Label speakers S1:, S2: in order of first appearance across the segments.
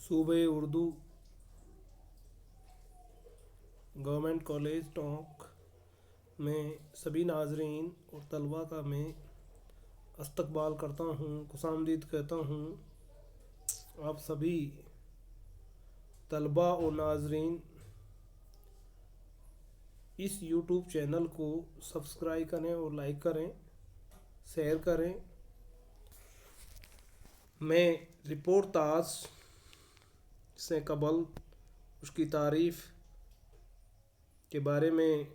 S1: सूबे Urdu government college Tonk में सभी नाजरीन और तलबा का मैं इस्तकबाल करता हूँ, खुशामदीद कहता हूँ। आप सभी तलबा और नाजरीन इस यूट्यूब चैनल को सब्सक्राइब करें और लाइक करें, शेयर करें। मैं रिपोर्ट ताज से कबल उसकी तारीफ़ के बारे में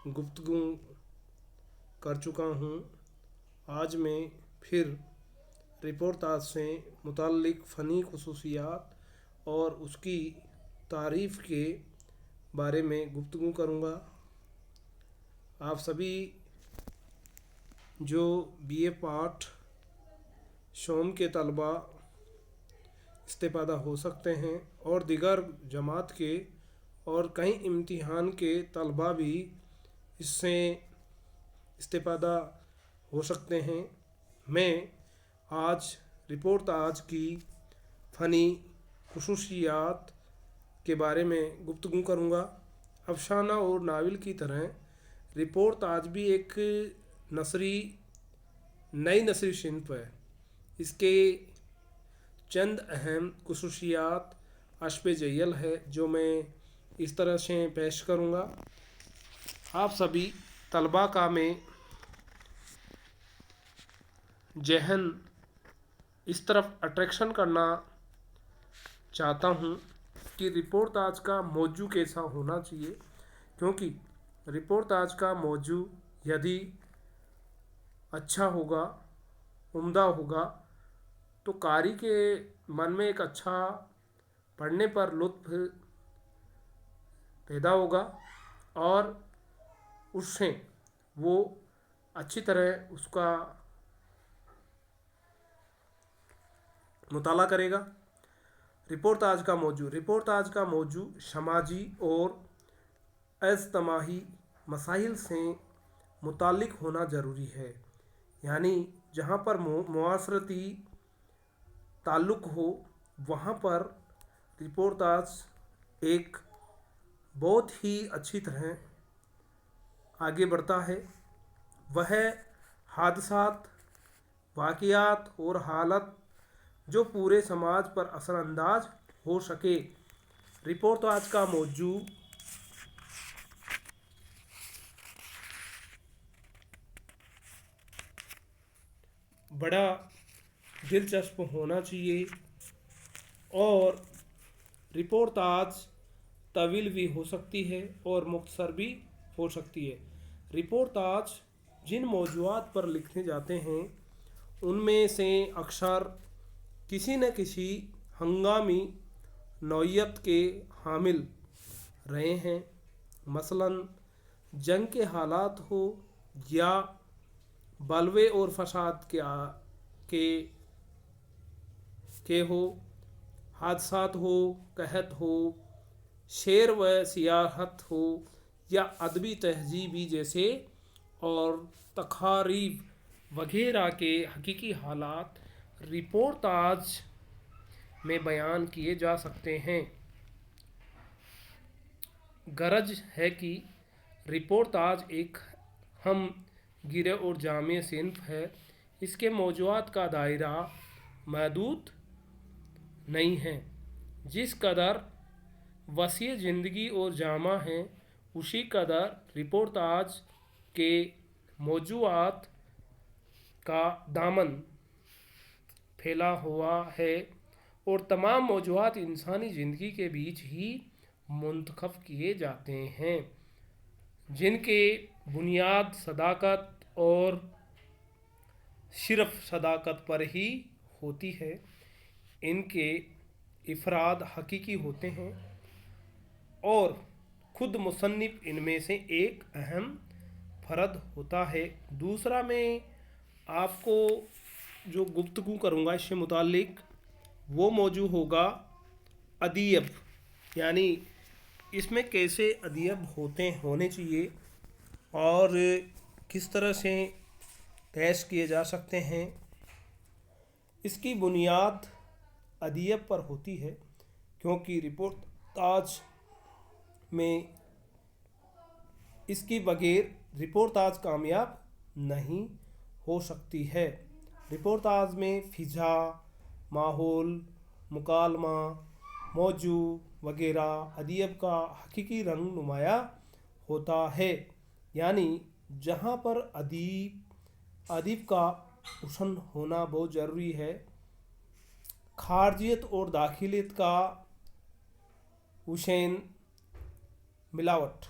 S1: गुफ्तगू कर चुका हूँ। आज मैं फिर रिपोर्ट ताज से मुताल्लिक़ फ़नी ख़ुसूसियात और उसकी तारीफ़ के बारे में गुफ्तगू करूँगा। आप सभी जो बीए पार्ट शोम के तलबा इस्तेफ़ादा हो सकते हैं और दिगर जमात के और कई इम्तिहान के तलबा भी इससे इस्तेफ़ादा हो सकते हैं। मैं आज रिपोर्ट ताज की फ़नी ख़ुसूसियात के बारे में गुफ्तगू करूँगा। अफसाना और नावल की तरह रिपोर्ट ताज भी एक नई नसरी सिन्फ़ है। इसके चंद अहम ख़ुसूसियात अशब जय्यल है जो मैं इस तरह से पेश करूँगा। आप सभी तलबा का मैं जहन इस तरफ अट्रैक्शन करना चाहता हूँ कि रिपोर्ट ताज का मौजू कैसा होना चाहिए, क्योंकि रिपोर्ट ताज का मौजू यदि अच्छा होगा, उम्दा होगा, तो कारी के मन में एक अच्छा पढ़ने पर लुत्फ़ पैदा होगा और उससे वो अच्छी तरह उसका मुताला करेगा। रिपोर्ट ताज का मौजू समाजी और इज्तिमाही मसाइल से मुताल्लिक़ होना ज़रूरी है। यानी जहाँ पर मुआशरती ताल्लुक़ हो वहाँ पर रिपोर्ट ताज एक बहुत ही अच्छी तरह आगे बढ़ता है। वह हादसात, वाक़ियात और हालत जो पूरे समाज पर असरअंदाज हो सके। रिपोर्ट ताज का मौजू बड़ा दिलचस्प होना चाहिए और रिपोर्ट ताज तवील भी हो सकती है और मुख्तसर भी हो सकती है। रिपोर्ट ताज जिन मौज़ूआत पर लिखे जाते हैं उनमें से अक्सर किसी न किसी हंगामी नौइयत के हामिल रहे हैं। मसलन जंग के हालात हो या बलवे और फसाद के हो, हादसात हो, कहत हो, शेर व सियाहत हो या अदबी तहजीबी जैसे और तकारीब वगैरह के हकीकी हालात रिपोर्ट ताज में बयान किए जा सकते हैं। गरज है कि रिपोर्ट ताज एक हम गिरे और जामे सिन्फ़ है। इसके मौज़ूआत का दायरा महदूद नहीं है। जिस कदर वसी ज़िंदगी और जामा है उसी कदर रिपोर्ट ताज के मौज़ूआत का दामन फैला हुआ है और तमाम मौज़ूआत इंसानी ज़िंदगी के बीच ही मुंतखब किए जाते हैं, जिनके बुनियाद सदाकत और सिर्फ़ सदाकत पर ही होती है। इनके इफ़राद हकीकी होते हैं और ख़ुद मुसन्निफ़ इनमें से एक अहम फ़र्द होता है। दूसरा, मैं आपको जो गुफ्तगू करूँगा इससे मुताल्लिक़ वो मौजू होगा अदीब, यानी इसमें कैसे अदीब होने चाहिए और किस तरह से पेश किए जा सकते हैं। इसकी बुनियाद ادیب پر ہوتی ہے، کیونکہ رپورٹ تاج میں اس کی بغیر رپورٹ تاج کامیاب نہیں ہو سکتی ہے۔ رپورٹ تاج میں فضا، ماحول، مکالمہ، موضوع وغیرہ ادیب کا حقیقی رنگ نمایاں ہوتا ہے، یعنی جہاں پر ادیب کا حسن ہونا بہت ضروری ہے، خارجیت اور داخلیت کا حسین ملاوٹ۔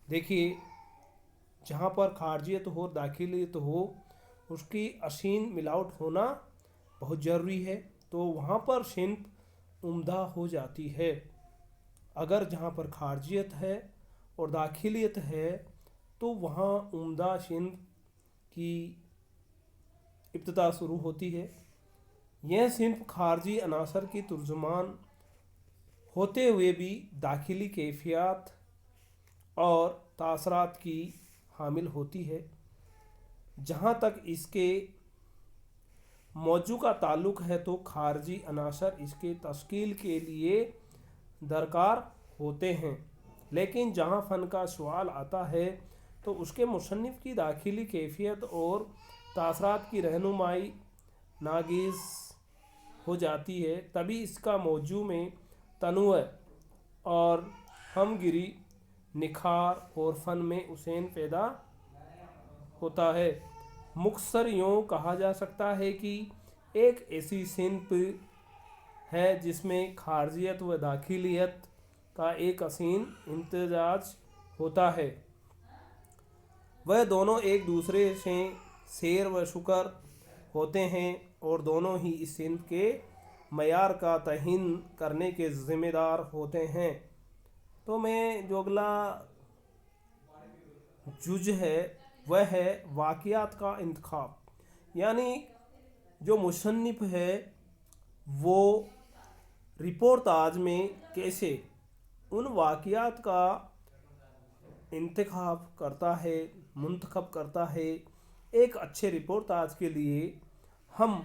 S1: دیکھیے، جہاں پر خارجیت ہو داخلیت ہو، اس کی حسین ملاوٹ ہونا بہت ضروری ہے، تو وہاں پر صنف عمدہ ہو جاتی ہے۔ اگر جہاں پر خارجیت ہے اور داخلیت ہے تو وہاں عمدہ صنف کی ابتدا شروع ہوتی ہے۔ یہ صنف خارجی عناصر کی ترجمان ہوتے ہوئے بھی داخلی کیفیات اور تاثرات کی حامل ہوتی ہے۔ جہاں تک اس کے موضوع کا تعلق ہے تو خارجی عناصر اس کے تشکیل کے لیے درکار ہوتے ہیں، لیکن جہاں فن کا سوال آتا ہے تو اس کے مصنف کی داخلی کیفیت اور تاثرات کی رہنمائی ناگزیر ہو جاتی ہے، تبھی اس کا موضوع میں تنوع اور ہم گیری، نکھار اور فن میں حسن پیدا ہوتا ہے۔ مختصر یوں کہا جا سکتا ہے کہ ایک ایسی صنف ہے جس میں خارجیت و داخلیت کا ایک حسین امتزاج ہوتا ہے، وہ دونوں ایک دوسرے سے سیر و شکر ہوتے ہیں اور دونوں ہی اس صنف کے معیار کا تعین کرنے کے ذمہ دار ہوتے ہیں۔ تو میں جو اگلا جز ہے وہ ہے واقعات کا انتخاب، یعنی جو مصنف ہے وہ رپورٹ تاج میں کیسے ان واقعات کا منتخب کرتا ہے۔ ایک اچھے رپورٹ تاج کے لیے ہم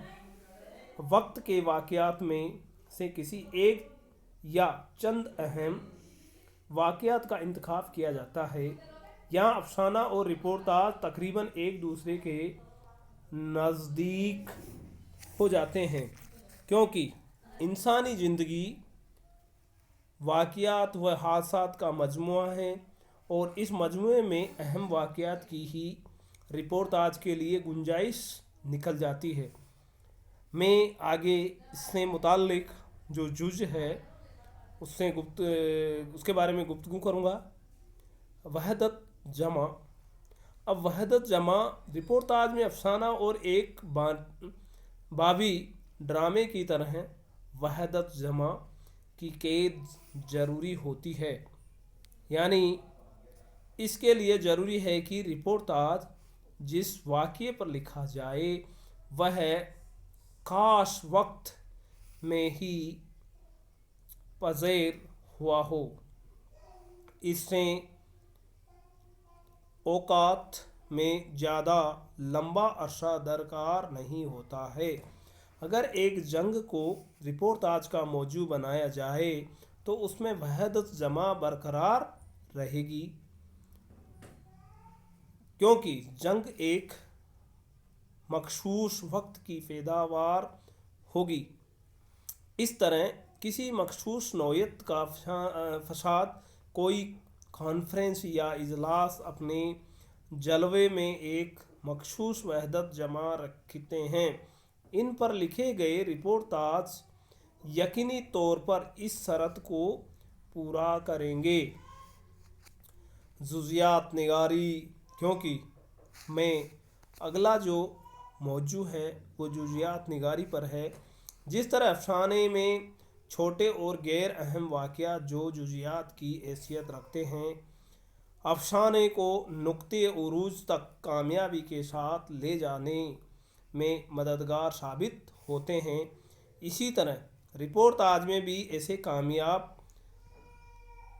S1: وقت کے واقعات میں سے کسی ایک یا چند اہم واقعات کا انتخاب کیا جاتا ہے۔ یہاں افسانہ اور رپورٹ تاج تقریباً ایک دوسرے کے نزدیک ہو جاتے ہیں، کیونکہ انسانی زندگی واقعات و حادثات کا مجموعہ ہے اور اس مجموعے میں اہم واقعات کی ہی رپورٹ تاج کے لیے گنجائش نکل جاتی ہے۔ میں آگے اس سے متعلق جو جز ہے اس کے بارے میں گفتگو کروں گا۔ وحدت جمع۔ اب وحدت جمع رپورٹ تاج میں افسانہ اور ایک بابی ڈرامے کی طرح وحدت جمع کی قید ضروری ہوتی ہے، یعنی اس کے لیے ضروری ہے کہ رپورٹ تاج جس واقعے پر لکھا جائے وہ خاص وقت میں ہی پذیر ہوا ہو، اس سے اوقات میں زیادہ لمبا عرصہ درکار نہیں ہوتا ہے۔ اگر ایک جنگ کو رپورٹ تاج کا موضوع بنایا جائے تو اس میں وحدت جمع برقرار رہے گی، کیونکہ جنگ ایک مخصوص وقت کی پیداوار ہوگی۔ اس طرح کسی مخصوص نوعیت کا فساد، کوئی کانفرنس یا اجلاس اپنے جلوے میں ایک مخصوص وحدت جمع رکھتے ہیں۔ ان پر لکھے گئے رپورٹ تاج یقینی طور پر اس شرط کو پورا کریں گے۔ جزیات نگاری۔ کیونکہ میں اگلا جو موضوع ہے وہ جزیات نگاری پر ہے۔ جس طرح افسانے میں چھوٹے اور غیر اہم واقعات جو جزیات کی حیثیت رکھتے ہیں، افسانے کو نقطۂ عروج تک کامیابی کے ساتھ لے جانے میں مددگار ثابت ہوتے ہیں، اسی طرح رپورٹ تاج میں بھی ایسے کامیاب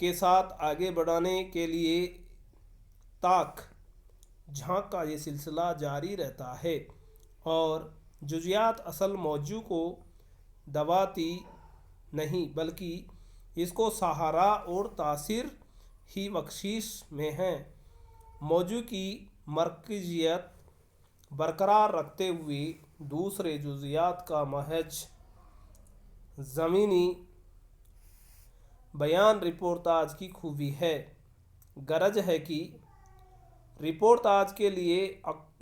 S1: کے ساتھ آگے بڑھنے کے لیے تاک جھانک کا یہ سلسلہ جاری رہتا ہے، اور جزیات اصل موضوع کو दवाती नहीं बल्कि इसको सहारा और तासीर ही बख्शीश में है। मौजू की मरकजियत बरकरार रखते हुए दूसरे जुज़ियात का महज ज़मीनी बयान रिपोर्टाज की खूबी है। गरज है कि रिपोर्टाज के लिए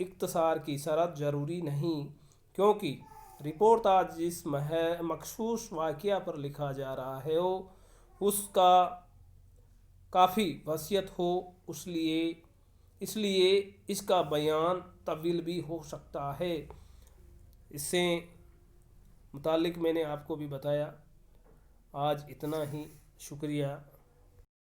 S1: इख्तिसार की शर्त ज़रूरी नहीं, क्योंकि रिपोर्टाज जिस मखसूस वाक़या पर लिखा जा रहा है हो उसका काफ़ी वसीयत हो, इसलिए इसका बयान तवील भी हो सकता है। इससे मुतालिक मैंने आपको भी बताया। आज इतना ही, शुक्रिया।